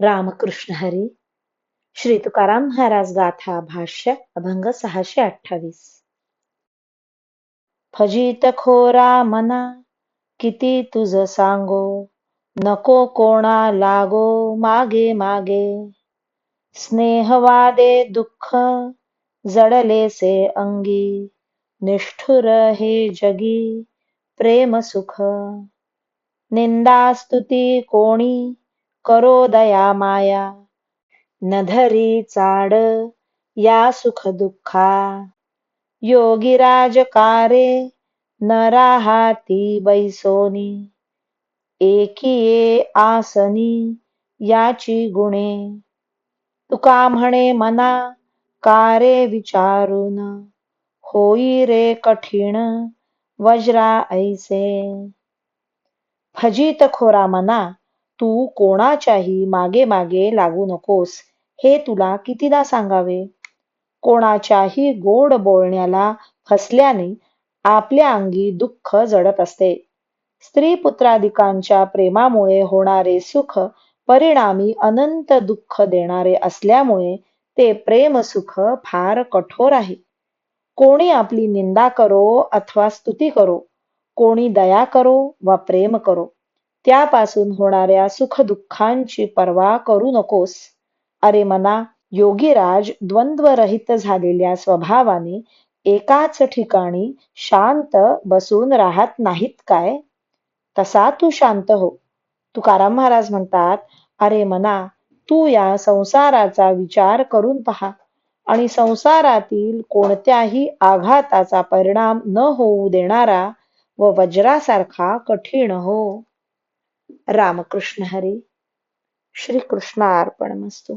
रामकृष्ण हरी. श्री तुकाराम महाराज गाथा भाष्य अभंग 628. फजित खोरा मना किती तुझ सांगो, नको कोणा लागो मागे मागे. स्नेहवादे दुःख जडलेसे अंगी, निष्ठुर हे जगी प्रेम सुख. निंदा स्तुती कोणी करो दया माया, न धरी चाड या सुख दुःखा. योगीराज कारे न राहाती बैसोनी, एकिये आसनी याची गुणे. तुका म्हणे मना कारे विचारून, होई रे कठीण वज्रा ऐसे. फजित खोरा मना, तू कोणाच्याही मागे मागे लागू नकोस, हे तुला कितीदा सांगावे. कोणाच्याही गोड बोलण्याला फसल्याने आपल्या अंगी दुःख जडत असते. स्त्री पुत्रादिकांच्या प्रेमामुळे होणारे सुख परिणामी अनंत दुःख देणारे असल्यामुळे ते प्रेम सुख फार कठोर आहे. कोणी आपली निंदा करो अथवा स्तुती करो, कोणी दया करो वा प्रेम करो, त्यापासून होणाऱ्या सुख दुःखांची पर्वा करू नकोस. अरे मना, योगीराज द्वंद्वरहित झालेल्या स्वभावाने एकाच ठिकाणी शांत बसून राहत नाहीत काय? तसा तू शांत हो. तुकाराम महाराज म्हणतात, अरे मना, तू या संसाराचा विचार करून पहा आणि संसारातील कोणत्याही आघाताचा परिणाम न होऊ देणारा व वज्रासारखा कठीण हो. रामकृष्ण हरी. श्री कृष्णार्पणमस्तु.